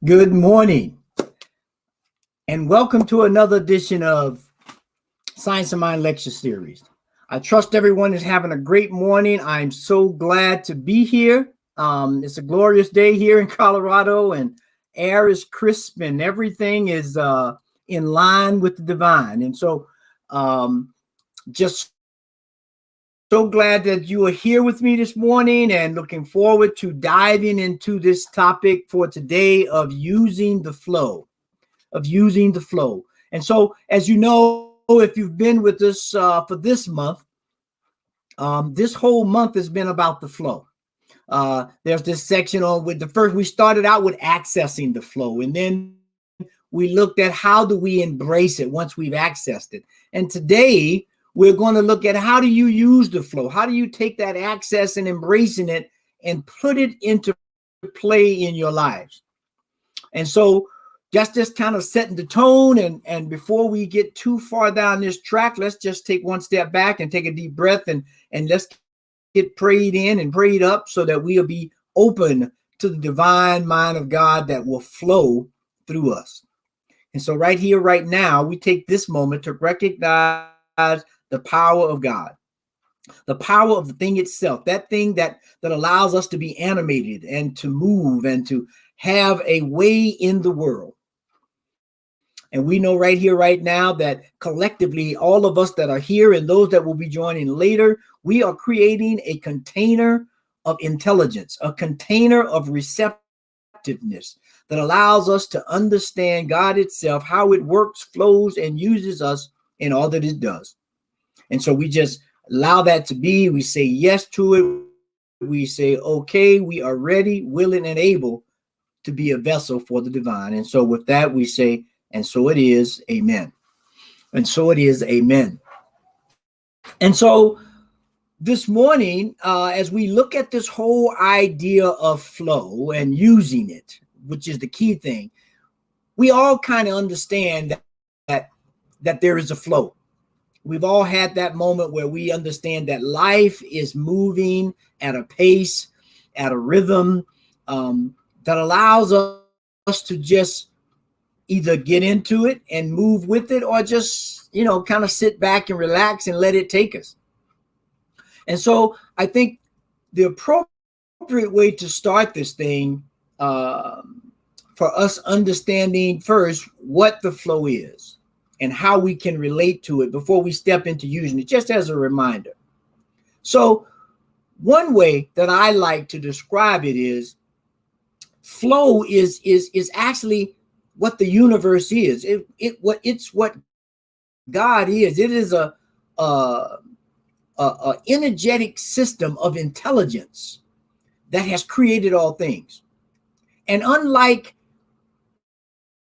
Good morning, and welcome to another edition of Science of Mind Lecture Series. I trust everyone is having a great morning. I'm so glad to be here. It's a glorious day here in Colorado, and air is crisp, and everything is in line with the divine. And so, just so glad that you are here with me this morning, and looking forward to diving into this topic for today of using the flow. And so, as you know, if you've been with us for this month, this whole month has been about the flow. There's this section on with the first, we started out with accessing the flow, and then we looked at how do we embrace it once we've accessed it. And today we're going to look at how do you use the flow? How do you take that access and embracing it and put it into play in your lives? And so just kind of setting the tone, and before we get too far down this track, let's just take one step back and take a deep breath, and let's get prayed in and prayed up so that we'll be open to the divine mind of God that will flow through us. And so right here, right now, we take this moment to recognize the power of God, the power of the thing itself, that thing that allows us to be animated and to move and to have a way in the world. And we know right here, right now, that collectively, all of us that are here and those that will be joining later, we are creating a container of intelligence, a container of receptiveness that allows us to understand God itself, how it works, flows, and uses us in all that it does. And so we just allow that to be. We say yes to it. We say, okay, we are ready, willing, and able to be a vessel for the divine. And so with that, we say, and so it is, amen. And so it is, amen. And so this morning, as we look at this whole idea of flow and using it, which is the key thing, we all kind of understand that there is a flow. We've all had that moment where we understand that life is moving at a pace, at a rhythm that allows us to just either get into it and move with it, or just, kind of sit back and relax and let it take us. And so I think the appropriate way to start this thing, for us understanding first what the flow is and how we can relate to it before we step into using it, just as a reminder. So one way that I like to describe it is flow is actually what the universe is. It's what God is. It is a energetic system of intelligence that has created all things. And unlike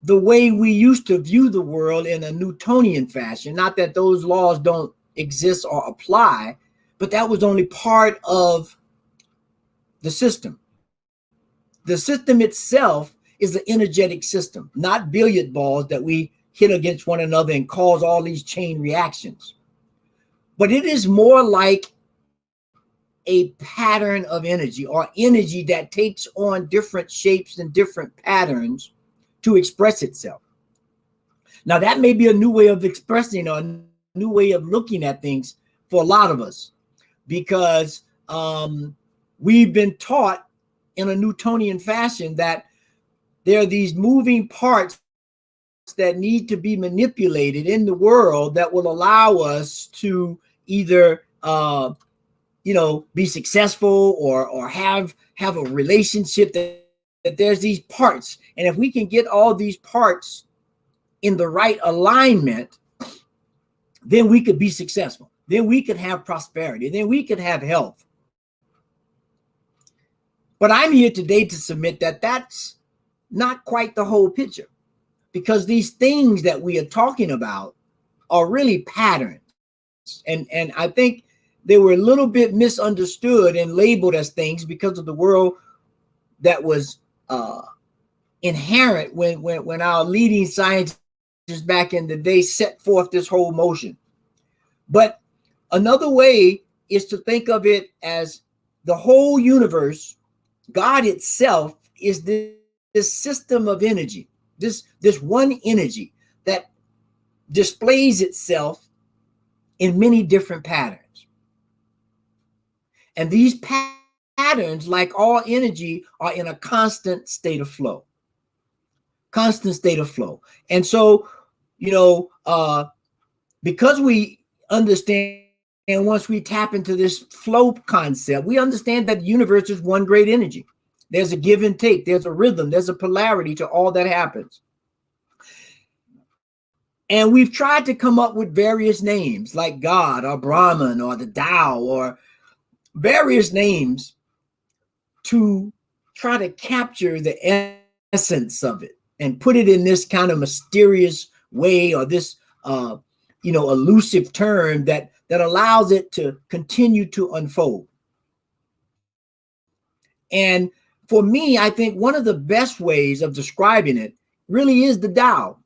the way we used to view the world in a Newtonian fashion, not that those laws don't exist or apply, but that was only part of the system. The system itself is an energetic system, not billiard balls that we hit against one another and cause all these chain reactions. But it is more like a pattern of energy, or energy that takes on different shapes and different patterns to express itself. Now, that may be a new way of expressing, or a new way of looking at things for a lot of us, because we've been taught in a Newtonian fashion that there are these moving parts that need to be manipulated in the world that will allow us to either be successful or have a relationship, that there's these parts. And if we can get all these parts in the right alignment, then we could be successful. Then we could have prosperity. Then we could have health. But I'm here today to submit that that's not quite the whole picture, because these things that we are talking about are really patterns. And I think they were a little bit misunderstood and labeled as things because of the world that was inherent when our leading scientists back in the day set forth this whole motion. But another way is to think of it as the whole universe. God itself is this this system of energy, this one energy that displays itself in many different patterns. And these patterns, like all energy, are in a constant state of flow. Constant state of flow. And so, because we understand, and once we tap into this flow concept, we understand that the universe is one great energy. There's a give and take. There's a rhythm. There's a polarity to all that happens. And we've tried to come up with various names like God or Brahman or the Tao or various names to try to capture the essence of it and put it in this kind of mysterious way, or this elusive term that allows it to continue to unfold. And for me, I think one of the best ways of describing it really is the Tao.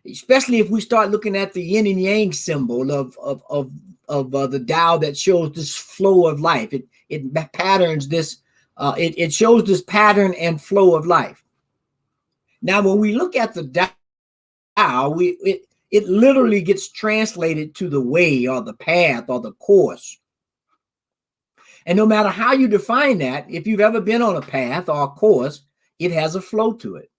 Especially if we start looking at the yin and yang symbol of the Tao that shows this flow of life. It patterns this. It shows this pattern and flow of life. Now, when we look at the Tao, it literally gets translated to the way or the path or the course. And no matter how you define that, if you've ever been on a path or a course, it has a flow to it.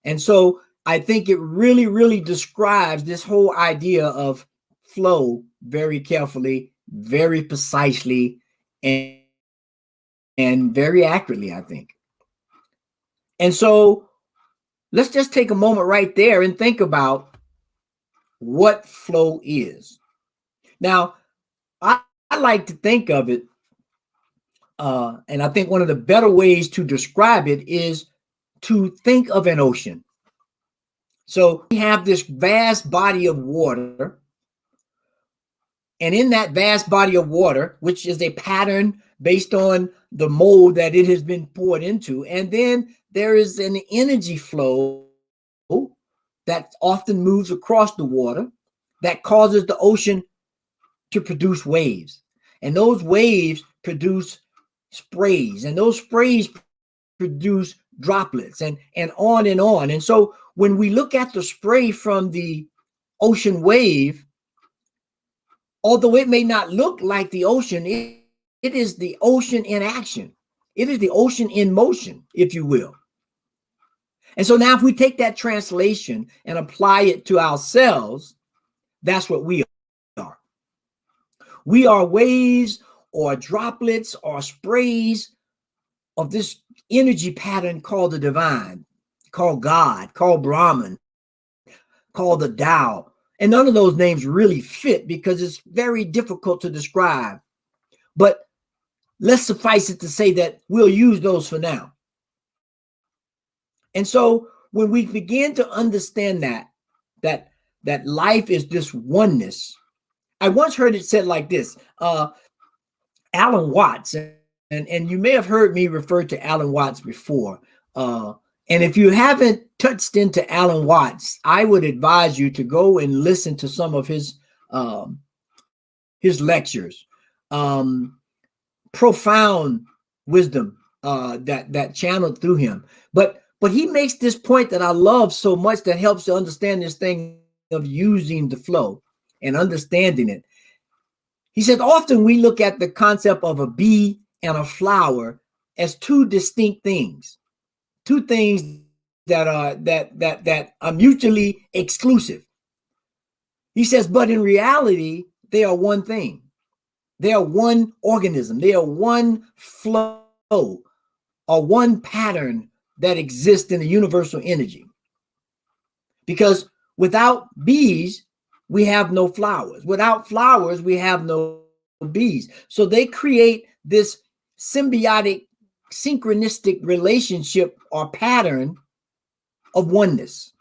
And so I think it really, really describes this whole idea of flow very carefully, very precisely, and very accurately, I think. And so let's just take a moment right there and think about what flow is. Now, I like to think of it, and I think one of the better ways to describe it is to think of an ocean. So we have this vast body of water, and in that vast body of water, which is a pattern based on the mold that it has been poured into, and then there is an energy flow that often moves across the water that causes the ocean to produce waves. And those waves produce sprays, and those sprays produce droplets, and on and on. And so when we look at the spray from the ocean wave, although it may not look like the ocean, it is the ocean in action. It is the ocean in motion, if you will. And so now if we take that translation and apply it to ourselves, that's what we are. We are waves or droplets or sprays of this energy pattern called the divine, called God, called Brahman, called the Tao. And none of those names really fit because it's very difficult to describe. But let's suffice it to say that we'll use those for now. And so when we begin to understand that life is this oneness, I once heard it said like this, Alan Watts, and you may have heard me refer to Alan Watts before. And if you haven't touched into Alan Watts, I would advise you to go and listen to some of his lectures. Profound wisdom that channeled through him. But he makes this point that I love so much that helps to understand this thing of using the flow and understanding it. He said, often we look at the concept of a bee and a flower as two distinct things, two things that are mutually exclusive. He says, but in reality, they are one thing. They are one organism. They are one flow or one pattern that exists in the universal energy. Because without bees, we have no flowers. Without flowers, we have no bees. So they create this symbiotic, synchronistic relationship or pattern of oneness.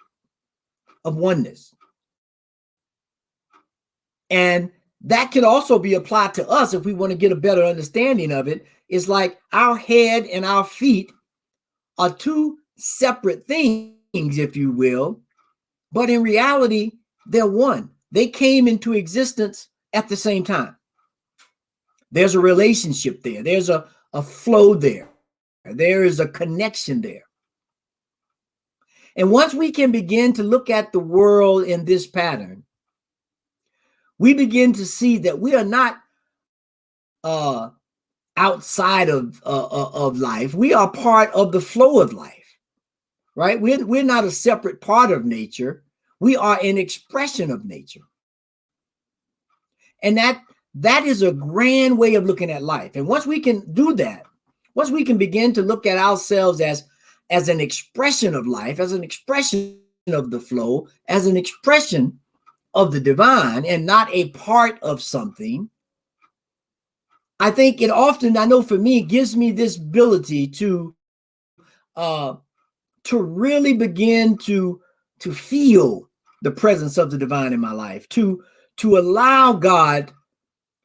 And that can also be applied to us if we want to get a better understanding of it. It's like our head and our feet are two separate things, if you will, but in reality, they're one. They came into existence at the same time. There's a relationship there. There's a flow there. There is a connection there. And once we can begin to look at the world in this pattern, we begin to see that we are not outside of life. We are part of the flow of life, right? We're not a separate part of nature. We are an expression of nature. And that is a grand way of looking at life. And once we can do that, once we can begin to look at ourselves as an expression of life, as an expression of the flow, as an expression of the divine, and not a part of something, I think it often, I know for me, it gives me this ability to really begin to feel the presence of the divine in my life, to allow God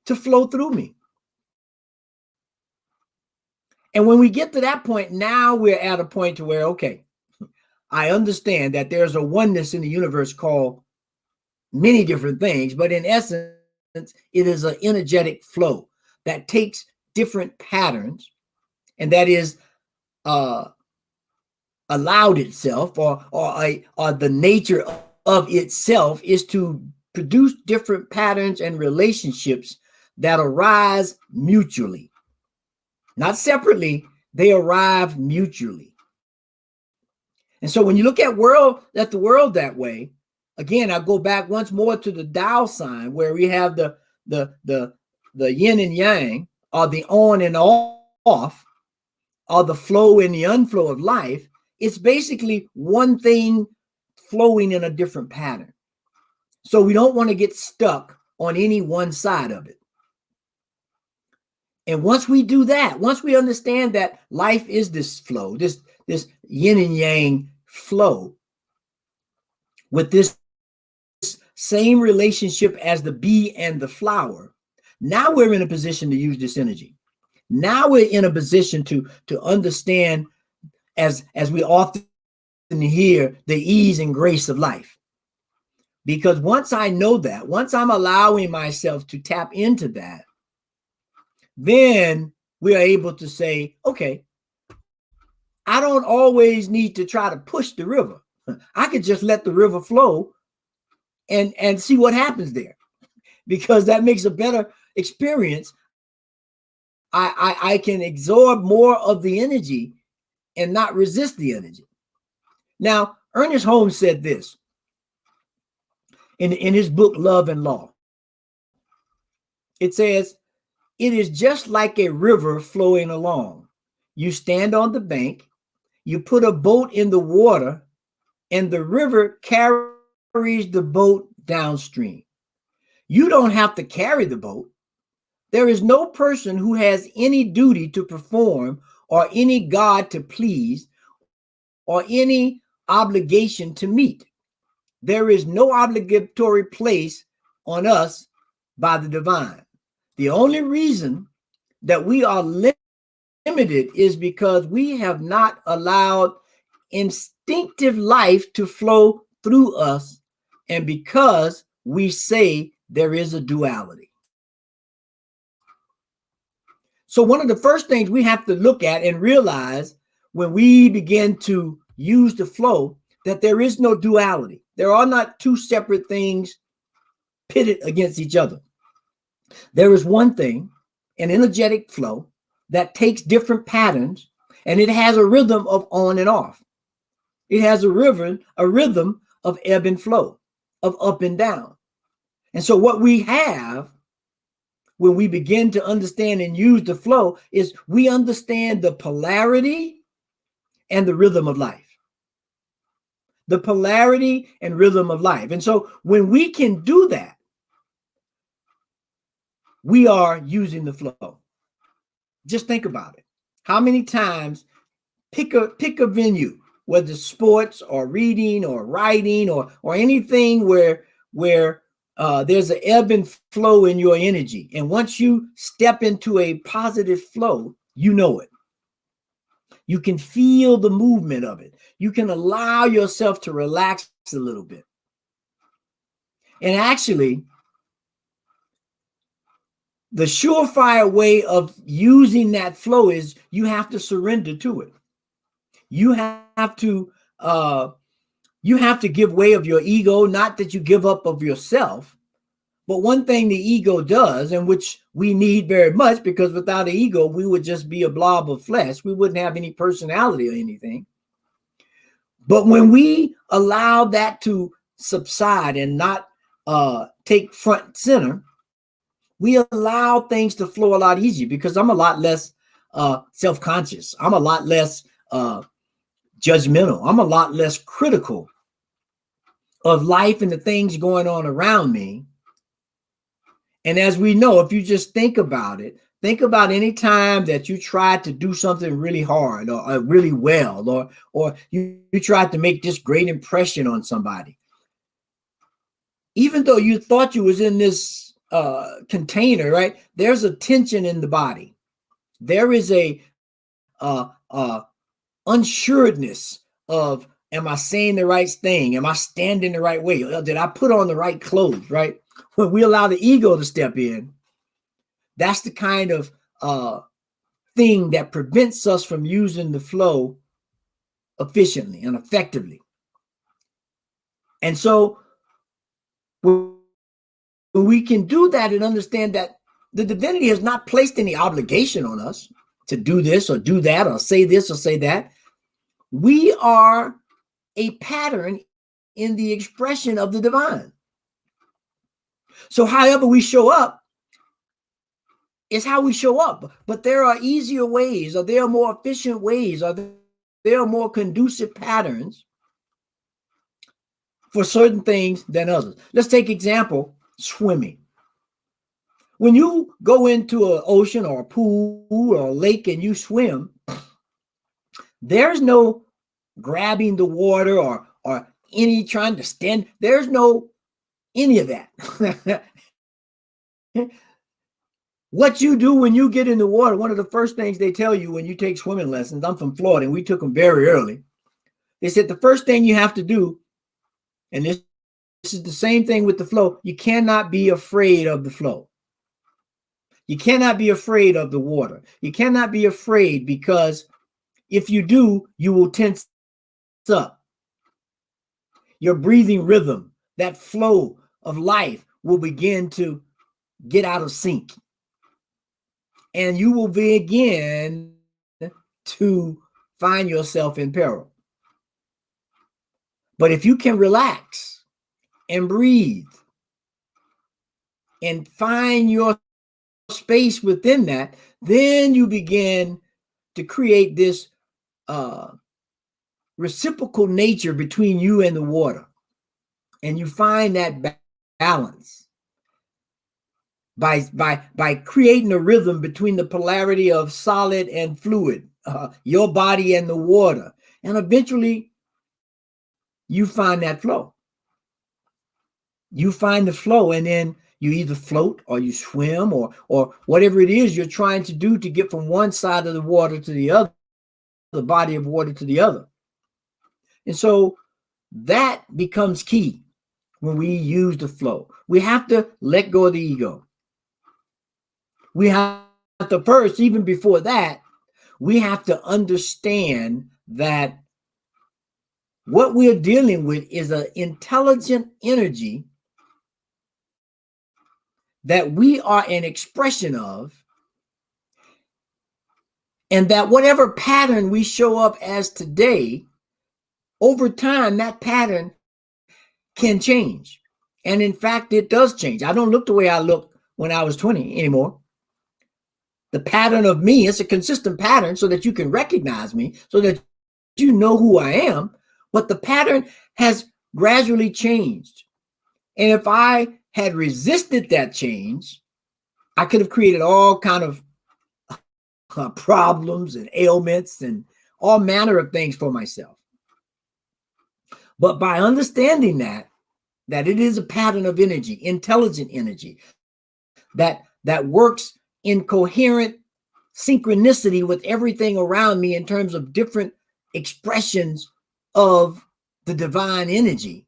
to flow through me. And when we get to that point, now we're at a point to where, okay, I understand that there's a oneness in the universe called many different things, but in essence, it is an energetic flow that takes different patterns, and that is allowed itself, or the nature of itself is to produce different patterns and relationships that arise mutually. Not separately, they arrive mutually. And so when you look at the world that way, again, I go back once more to the Tao sign, where we have the yin and yang, or the on and off, or the flow and the unflow of life. It's basically one thing flowing in a different pattern. So we don't want to get stuck on any one side of it. And once we do that, once we understand that life is this flow, this yin and yang flow, with this same relationship as the bee and the flower, now we're in a position to use this energy. Now we're in a position to understand, as we often hear, the ease and grace of life. Because once I know that, once I'm allowing myself to tap into that, then we are able to say, okay, I don't always need to try to push the river. I could just let the river flow and see what happens there, because that makes a better experience. I can absorb more of the energy and not resist the energy. Now, Ernest Holmes said this in his book, Love and Law. It says, it is just like a river flowing along. You stand on the bank, you put a boat in the water, and the river carries the boat downstream. You don't have to carry the boat. There is no person who has any duty to perform, or any God to please, or any obligation to meet. There is no obligatory place on us by the divine. The only reason that we are limited is because we have not allowed instinctive life to flow through us, and because we say there is a duality. So one of the first things we have to look at and realize when we begin to use the flow, that there is no duality. There are not two separate things pitted against each other. There is one thing, an energetic flow that takes different patterns, and it has a rhythm of on and off. It has a rhythm of ebb and flow, of up and down. And so what we have when we begin to understand and use the flow is we understand the polarity and the rhythm of life. The polarity and rhythm of life. And so when we can do that, we are using the flow. Just think about it. How many times, pick a venue, whether sports or reading or writing or anything where there's an ebb and flow in your energy. And once you step into a positive flow, you know it. You can feel the movement of it. You can allow yourself to relax a little bit. And actually, the surefire way of using that flow is you have to surrender to it. You have to give way of your ego, not that you give up of yourself. But one thing the ego does, and which we need very much, because without an ego, we would just be a blob of flesh. We wouldn't have any personality or anything. But when we allow that to subside and not take front center, we allow things to flow a lot easier, because I'm a lot less self-conscious. I'm a lot less judgmental. I'm a lot less critical of life and the things going on around me. And as we know, if you just think about it, think about any time that you tried to do something really hard or really well, or you tried to make this great impression on somebody. Even though you thought you was in this container, right? There's a tension in the body. There is a unsureness of, am I saying the right thing? Am I standing the right way? Did I put on the right clothes, right? When we allow the ego to step in, that's the kind of thing that prevents us from using the flow efficiently and effectively. And so when we can do that and understand that the divinity has not placed any obligation on us to do this or do that or say this or say that, we are a pattern in the expression of the divine. So however we show up is how we show up. But there are easier ways, or there are more efficient ways, or there are more conducive patterns for certain things than others. Let's take example, swimming. When you go into an ocean or a pool or a lake and you swim, there's no grabbing the water or any trying to stand. There's no any of that. What you do when you get in the water, one of the first things they tell you when you take swimming lessons, I'm from Florida and we took them very early. They said the first thing you have to do, and this is the same thing with the flow, you cannot be afraid of the flow. You cannot be afraid of the water. You cannot be afraid, because if you do, you will tense up. Your breathing rhythm, that flow of life, will begin to get out of sync. And you will begin to find yourself in peril. But if you can relax and breathe and find your space within that, then you begin to create this reciprocal nature between you and the water. And you find that balance by creating a rhythm between the polarity of solid and fluid, your body and the water. And eventually you find that flow. You find the flow, and then you either float or you swim or whatever it is you're trying to do to get from one side of the water to the other, the body of water to the other. And so that becomes key when we use the flow. We have to let go of the ego. We have to first, even before that, we have to understand that what we're dealing with is an intelligent energy that we are an expression of, and that whatever pattern we show up as today, over time, that pattern can change. And in fact, it does change. I don't look the way I looked when I was 20 anymore. The pattern of me, it's a consistent pattern so that you can recognize me, so that you know who I am. But the pattern has gradually changed. And if I had resisted that change, I could have created all kind of problems and ailments and all manner of things for myself. But by understanding that it is a pattern of energy, intelligent energy, that works in coherent synchronicity with everything around me in terms of different expressions of the divine energy,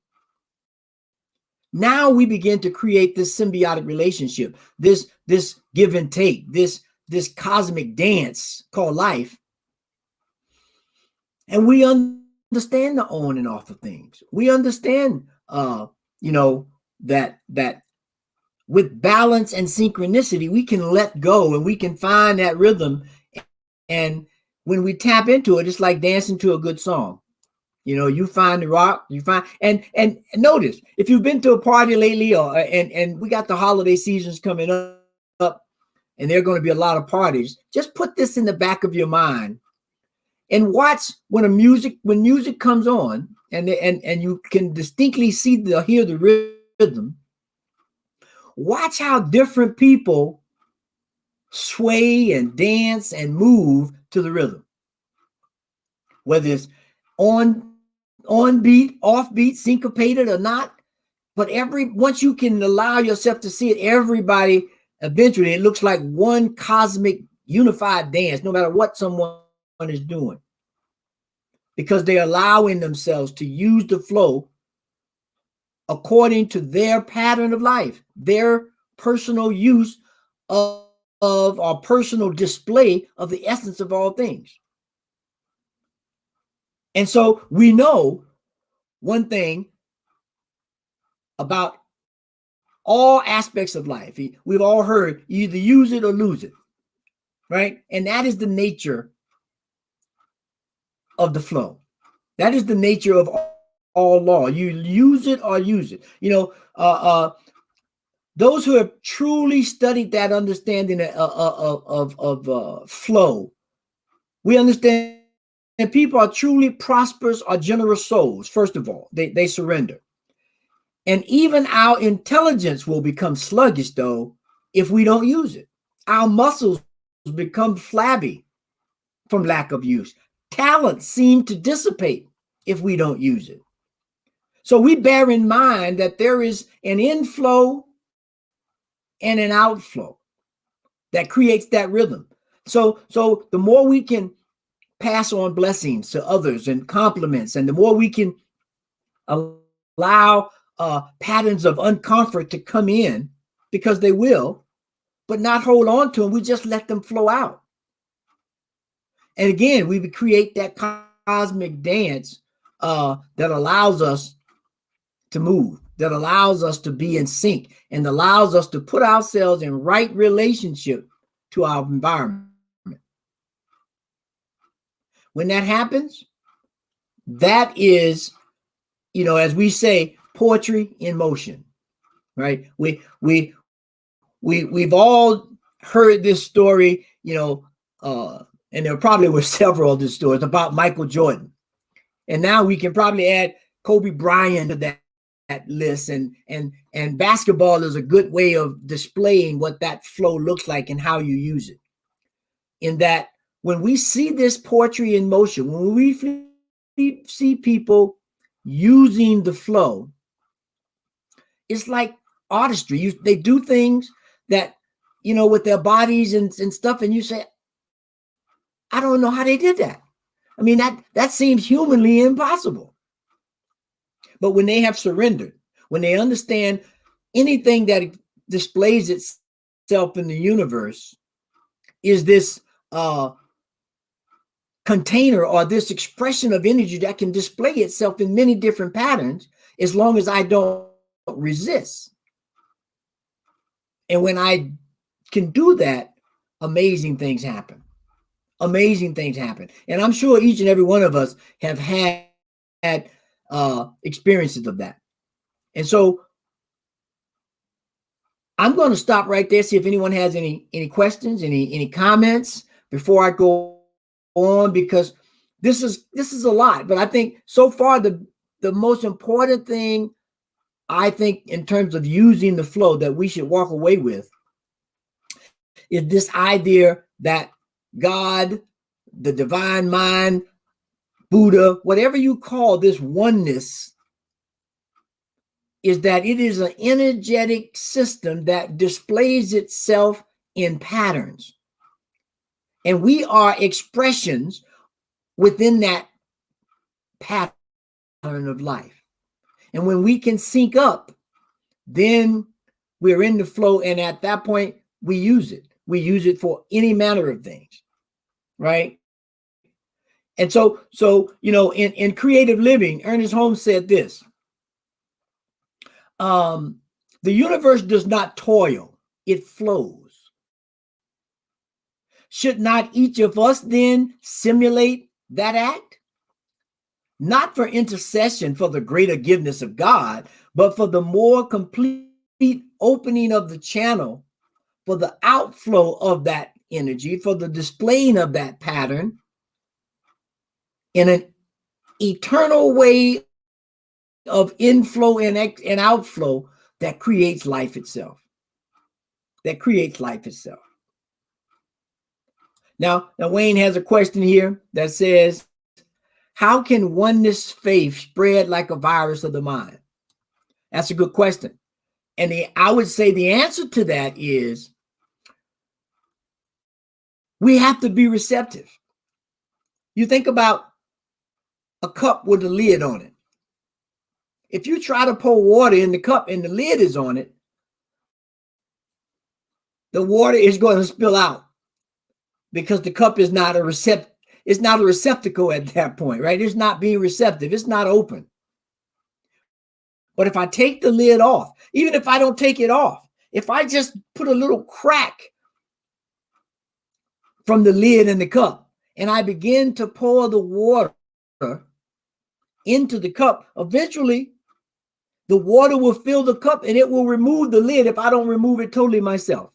Now we begin to create this symbiotic relationship, this give and take, this cosmic dance called life. And we understand the on and off of things. We understand, that with balance and synchronicity, we can let go and we can find that rhythm. And when we tap into it, it's like dancing to a good song. You find the rock, you find, and notice, if you've been to a party lately, and we got the holiday seasons coming up, and there are going to be a lot of parties, just put this in the back of your mind and watch when music comes on, and you can distinctly hear the rhythm. Watch how different people sway and dance and move to the rhythm, whether it's on beat, off beat, syncopated or not. But once you can allow yourself to see it, everybody eventually, it looks like one cosmic unified dance, no matter what someone is doing, because they're allowing themselves to use the flow according to their pattern of life, their personal use of our personal display of the essence of all things. And so we know one thing about all aspects of life. We've all heard, you either use it or lose it, right? And that is the nature of the flow. That is the nature of all law. You use it or use it. Those who have truly studied that understanding of flow, we understand that people are truly prosperous or generous souls. First of all, they surrender. And even our intelligence will become sluggish, though, if we don't use it. Our muscles become flabby from lack of use. Talents seem to dissipate if we don't use it. So we bear in mind that there is an inflow and an outflow that creates that rhythm. So the more we can pass on blessings to others and compliments, and the more we can allow patterns of uncomfort to come in, because they will, but not hold on to them. We just let them flow out. And again, we create that cosmic dance that allows us to move, that allows us to be in sync, and allows us to put ourselves in right relationship to our environment. When that happens, that is, as we say, poetry in motion, right? We've all heard this story, and there probably were several of these stories about Michael Jordan. And now we can probably add Kobe Bryant to that list. And basketball is a good way of displaying what that flow looks like and how you use it. In that, when we see this poetry in motion, when we see people using the flow, it's like artistry. They do things that, with their bodies and stuff, and you say, I don't know how they did that. I mean, that seems humanly impossible. But when they have surrendered, when they understand anything that displays itself in the universe is this container or this expression of energy that can display itself in many different patterns, as long as I don't resist. And when I can do that, amazing things happen. Amazing things happen. And I'm sure each and every one of us have had experiences of that. And so I'm going to stop right there, see if anyone has any questions, any comments before I go on, because this is a lot. But I think so far the most important thing, I think, in terms of using the flow that we should walk away with, is this idea that God, the divine mind, Buddha, whatever you call this oneness, is that it is an energetic system that displays itself in patterns. And we are expressions within that pattern of life. And when we can sync up then we're in the flow, and at that point we use it. We use it for any manner of things, right? And so in creative living, Ernest Holmes said this: the universe does not toil, it flows. Should not each of us then simulate that act? Not for intercession for the greater goodness of God, but for the more complete opening of the channel, for the outflow of that energy, for the displaying of that pattern in an eternal way of inflow and outflow that creates life itself. That creates life itself. Now Wayne has a question here that says, how can oneness faith spread like a virus of the mind? That's a good question. And I would say the answer to that is we have to be receptive. You think about a cup with a lid on it. If you try to pour water in the cup and the lid is on it, the water is going to spill out because the cup is not a receptacle at that point, right? It's not being receptive. It's not open. But if I take the lid off, even if I don't take it off, if I just put a little crack from the lid in the cup and I begin to pour the water into the cup, eventually the water will fill the cup and it will remove the lid if I don't remove it totally myself.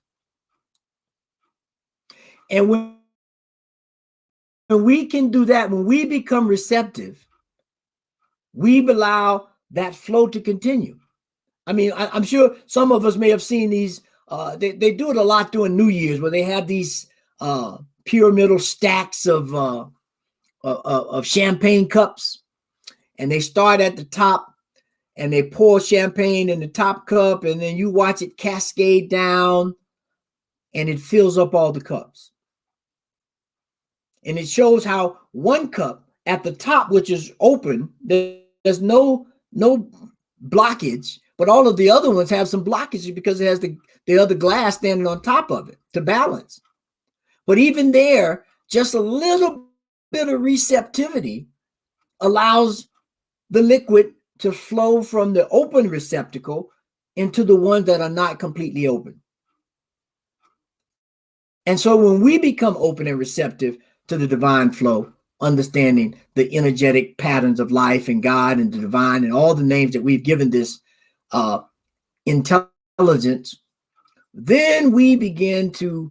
And when we can do that, when we become receptive, we allow that flow to continue. I mean, I'm sure some of us may have seen these. They do it a lot during New Year's, where they have these pyramidal stacks of champagne cups, and they start at the top, and they pour champagne in the top cup, and then you watch it cascade down, and it fills up all the cups. And it shows how one cup at the top, which is open, there's no blockage, but all of the other ones have some blockages because it has the other glass standing on top of it to balance. But even there, just a little bit of receptivity allows the liquid to flow from the open receptacle into the ones that are not completely open. And so when we become open and receptive to the divine flow, understanding the energetic patterns of life and God and the divine and all the names that we've given this intelligence, then we begin to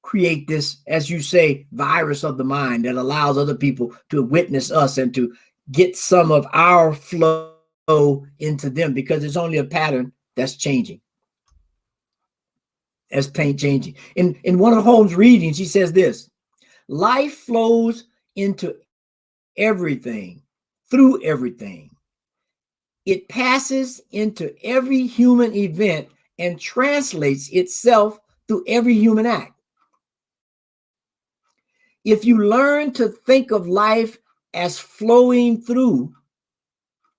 create this, as you say, virus of the mind that allows other people to witness us and to get some of our flow into them, because it's only a pattern that's changing. As paint changing. In one of Holmes' readings, he says this: life flows into everything, through everything. It passes into every human event and translates itself through every human act. If you learn to think of life as flowing through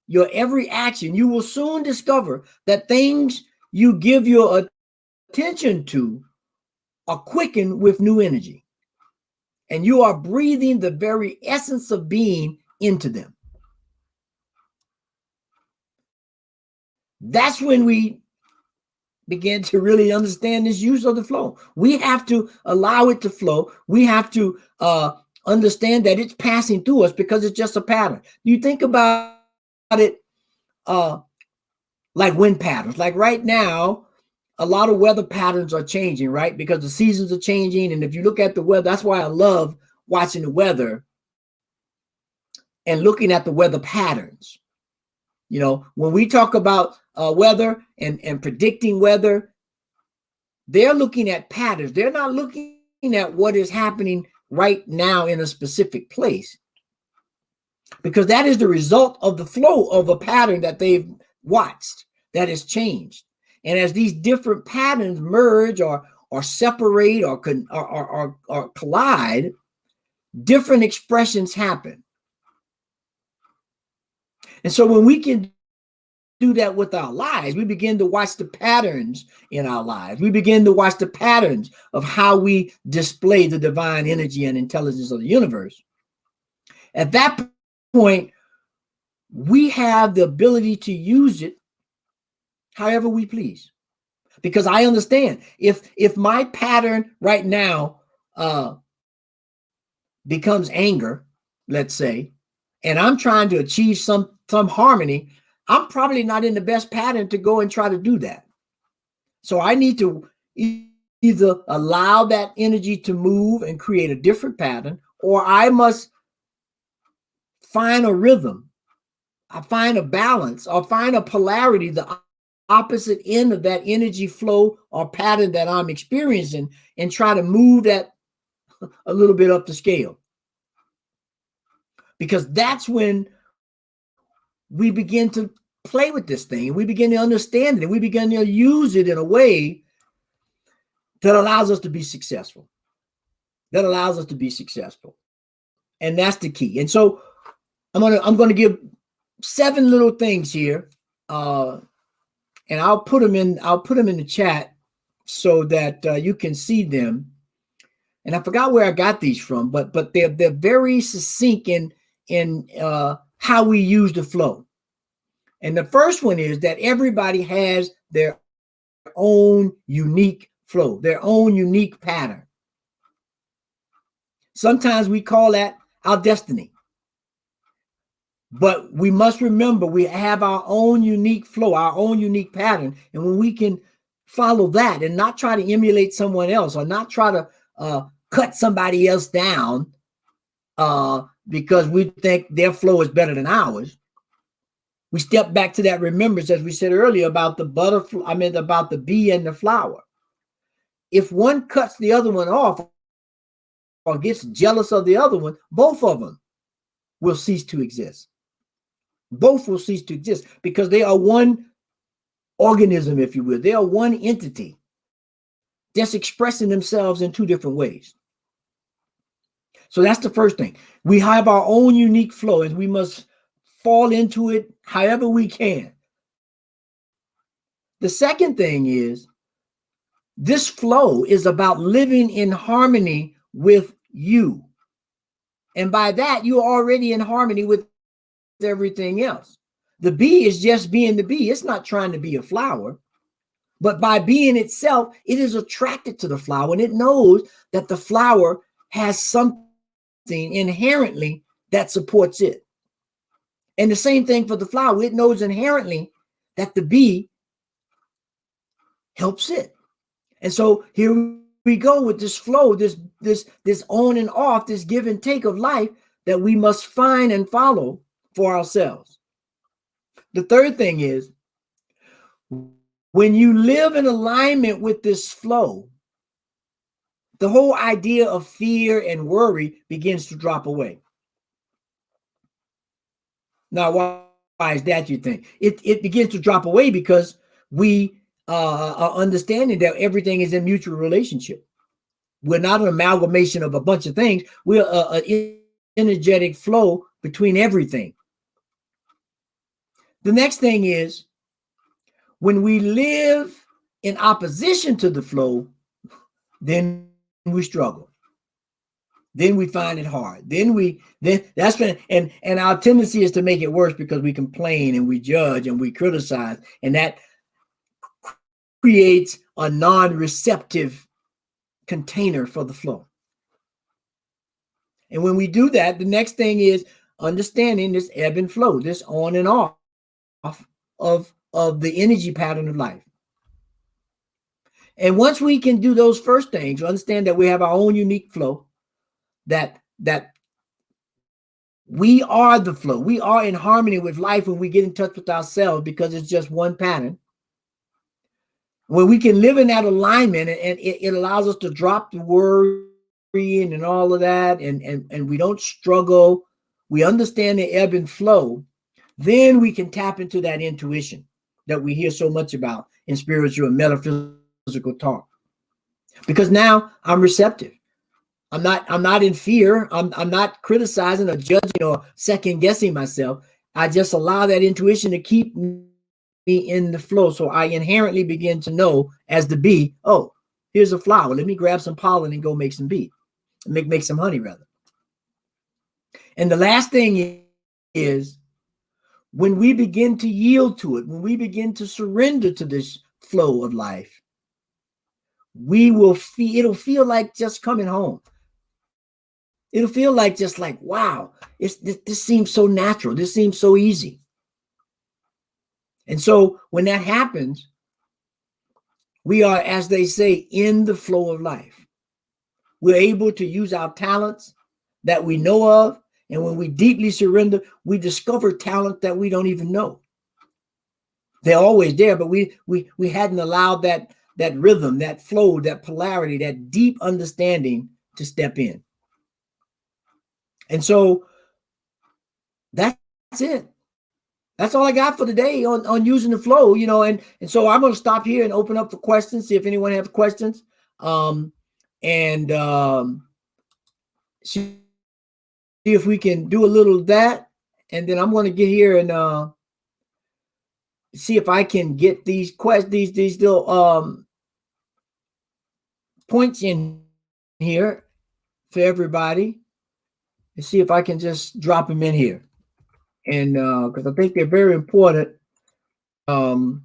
your every action, you will soon discover that things you give your attention to are quickened with new energy, and you are breathing the very essence of being into them. That's when we begin to really understand this use of the flow. We have to allow it to flow. We have to understand that it's passing through us because it's just a pattern. You think about it like wind patterns. Like right now, a lot of weather patterns are changing, right? Because the seasons are changing. And if you look at the weather, that's why I love watching the weather and looking at the weather patterns. You know, when we talk about weather and predicting weather, they're looking at patterns. They're not looking at what is happening right now in a specific place, because that is the result of the flow of a pattern that they've watched that has changed. And as these different patterns merge or separate or collide, different expressions happen. And so when we can do that with our lives. We begin to watch the patterns in our lives. We begin to watch the patterns of how we display the divine energy and intelligence of the universe. At that point, we have the ability to use it however we please. Because I understand if my pattern right now becomes anger, let's say, and I'm trying to achieve some harmony, I'm probably not in the best pattern to go and try to do that. So I need to either allow that energy to move and create a different pattern, or I must find a rhythm, I find a balance, or find a polarity, the opposite end of that energy flow or pattern that I'm experiencing, and try to move that a little bit up the scale. Because that's when we begin to play with this thing, and we begin to understand it, and we begin to use it in a way that allows us to be successful. That allows us to be successful. And that's the key. And so I'm gonna give 7 little things here. And I'll put them in the chat so that you can see them. And I forgot where I got these from, but they're very succinct in how we use the flow. And the first one is that everybody has their own unique flow, their own unique pattern. Sometimes we call that our destiny. But we must remember we have our own unique flow, our own unique pattern. And when we can follow that and not try to emulate someone else, or not try to cut somebody else down because we think their flow is better than ours, we step back to that remembrance, as we said earlier, about the butterfly, about the bee and the flower. If one cuts the other one off or gets jealous of the other one, both of them will cease to exist. Both will cease to exist because they are one organism, if you will. They are one entity just expressing themselves in 2 different ways. So that's the first thing. We have our own unique flow, and we must fall into it however we can. The second thing is, this flow is about living in harmony with you. And by that, you're already in harmony with everything else. The bee is just being the bee. It's not trying to be a flower. But by being itself, it is attracted to the flower, and it knows that the flower has something inherently that supports it. And the same thing for the flower. It knows inherently that the bee helps it. And so here we go with this flow, this on and off, this give and take of life that we must find and follow for ourselves. The third thing is, when you live in alignment with this flow, the whole idea of fear and worry begins to drop away. Now, why is that, you think? It begins to drop away because we are understanding that everything is in mutual relationship. We're not an amalgamation of a bunch of things. We're an energetic flow between everything. The next thing is, when we live in opposition to the flow, then we struggle. Then we find it hard. Then that's when, and our tendency is to make it worse because we complain and we judge and we criticize, and that creates a non-receptive container for the flow. And when we do that, the next thing is understanding this ebb and flow, this on and off of the energy pattern of life. And once we can do those first things, understand that we have our own unique flow, that we are the flow. We are in harmony with life when we get in touch with ourselves, because it's just one pattern. When we can live in that alignment, and it allows us to drop the worrying and all of that, and we don't struggle. We understand the ebb and flow. Then we can tap into that intuition that we hear so much about in spiritual and metaphysical talk. Because now I'm receptive. I'm not in fear. I'm not criticizing or judging or second guessing myself. I just allow that intuition to keep in the flow. So I inherently begin to know as the bee, oh, here's a flower. Let me grab some pollen and go make some bee, make some honey rather. And the last thing is when we begin to yield to it, when we begin to surrender to this flow of life, we will feel, it'll feel like just coming home. It'll feel like just like, wow, this seems so natural. This seems so easy. And so when that happens, we are, as they say, in the flow of life. We're able to use our talents that we know of. And when we deeply surrender, we discover talent that we don't even know. They're always there, but we hadn't allowed that rhythm, that flow, that polarity, that deep understanding to step in. And so that's it. That's all I got for today on using the flow, you know, and so I'm going to stop here and open up for questions, see if anyone has questions, see if we can do a little of that, and then I'm going to get here and see if I can get these these little points in here for everybody, and see if I can just drop them in here. And because I think they're very important. Let's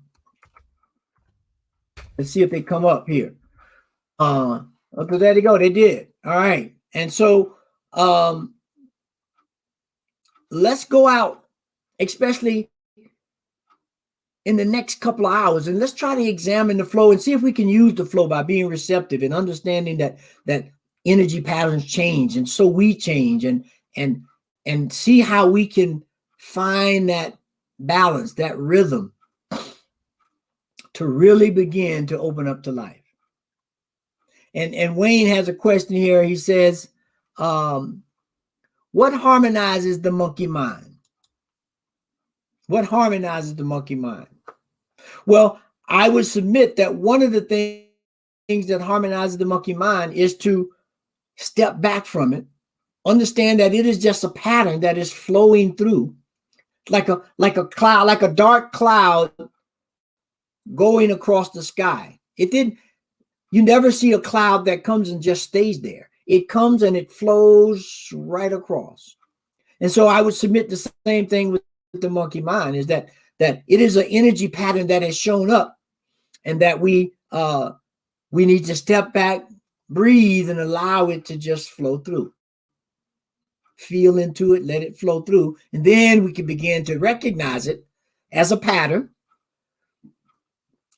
see if they come up here. Okay, there they go. They did. All right. And so let's go out, especially in the next couple of hours, and let's try to examine the flow and see if we can use the flow by being receptive and understanding that energy patterns change, and so we change, and see how we can find that balance, that rhythm to really begin to open up to life. And Wayne has a question here. He says, what harmonizes the monkey mind? What harmonizes the monkey mind? Well, I would submit that one of the things that harmonizes the monkey mind is to step back from it, understand that it is just a pattern that is flowing through, like a cloud, like a dark cloud going across the sky. You never see a cloud that comes and just stays there. It comes and it flows right across. And so I would submit the same thing with the monkey mind, is that it is an energy pattern that has shown up, and that we need to step back, breathe, and allow it to just flow through. Feel into it, let it flow through, and then we can begin to recognize it as a pattern.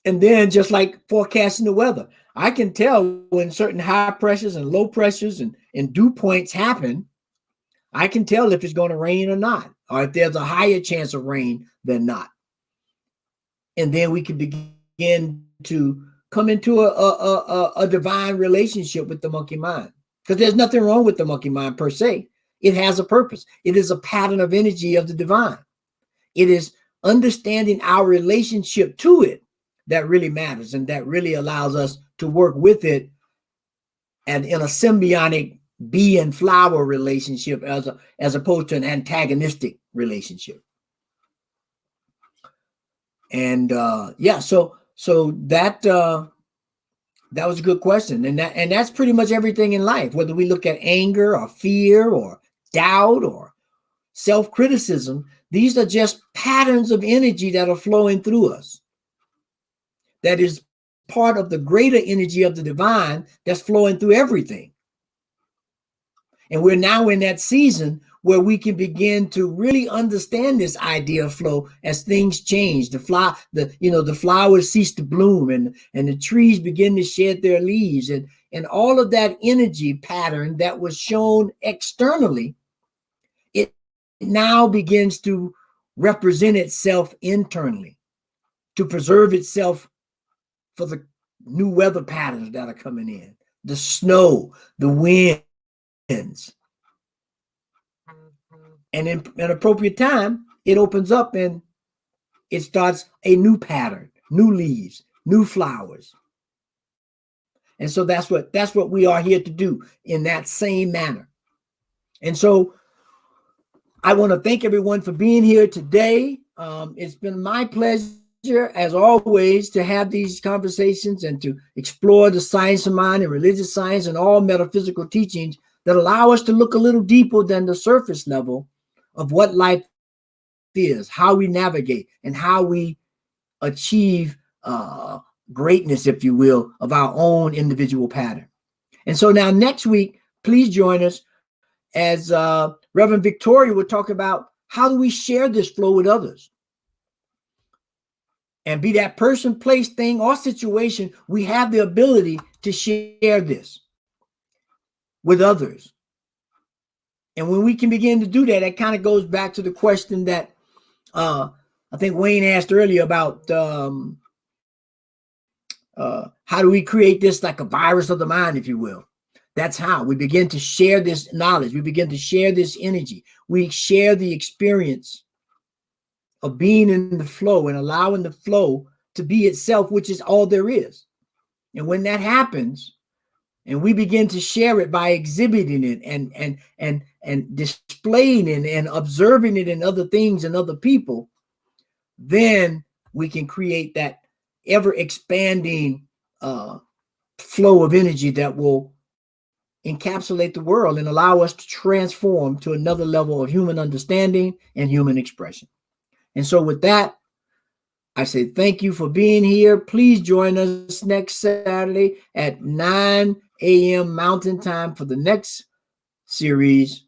And then, just like forecasting the weather, I can tell when certain high pressures and low pressures and dew points happen. I can tell if it's going to rain or not, or if there's a higher chance of rain than not. And then we can begin to come into a divine relationship with the monkey mind, because there's nothing wrong with the monkey mind per se. It has a purpose. It is a pattern of energy of the divine. It is understanding our relationship to it that really matters, and that really allows us to work with it and in a symbiotic bee and flower relationship, as opposed to an antagonistic relationship. And yeah, so that was a good question, and that's pretty much everything in life. Whether we look at anger or fear or doubt or self-criticism, these are just patterns of energy that are flowing through us. That is part of the greater energy of the divine that's flowing through everything. And we're now in that season where we can begin to really understand this idea of flow as things change. The flowers cease to bloom, and the trees begin to shed their leaves, and all of that energy pattern that was shown externally, it now begins to represent itself internally, to preserve itself for the new weather patterns that are coming in, the snow, the winds. And in an appropriate time, it opens up and it starts a new pattern, new leaves, new flowers. And so that's what we are here to do in that same manner. And so I want to thank everyone for being here today. It's been my pleasure as always, to have these conversations and to explore the science of mind and religious science and all metaphysical teachings that allow us to look a little deeper than the surface level of what life is, how we navigate, and how we achieve greatness, if you will, of our own individual pattern. And so now next week, please join us as Reverend Victoria will talk about how do we share this flow with others. And be that person, place, thing, or situation, we have the ability to share this with others. And when we can begin to do that, it kind of goes back to the question that I think Wayne asked earlier about how do we create this like a virus of the mind, if you will. That's how we begin to share this knowledge. We begin to share this energy. We share the experience of being in the flow and allowing the flow to be itself, which is all there is. And when that happens, and we begin to share it by exhibiting it and displaying it and observing it in other things and other people, then we can create that ever expanding flow of energy that will encapsulate the world and allow us to transform to another level of human understanding and human expression. And so with that, I say thank you for being here. Please join us next Saturday at 9 a.m. Mountain Time for the next series.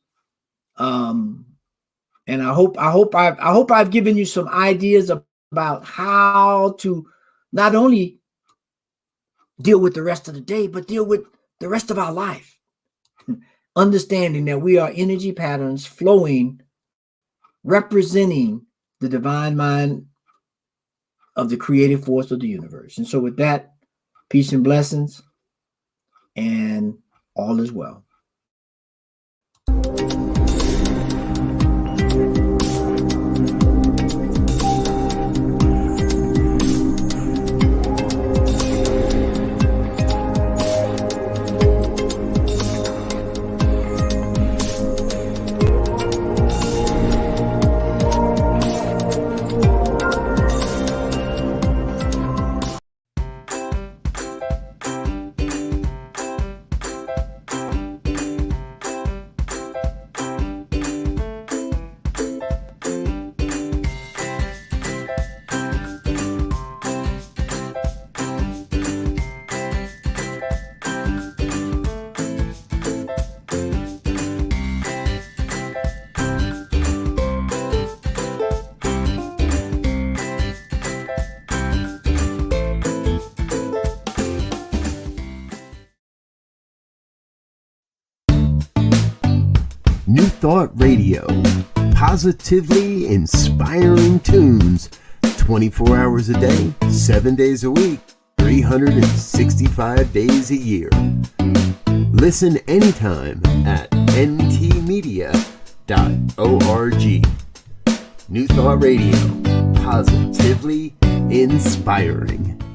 And I hope I've given you some ideas about how to not only deal with the rest of the day, but deal with the rest of our life. Understanding that we are energy patterns flowing, representing the divine mind of the creative force of the universe. And so with that, peace and blessings, and all is well. New Thought Radio, positively inspiring tunes, 24 hours a day, 7 days a week, 365 days a year. Listen anytime at ntmedia.org. New Thought Radio, positively inspiring.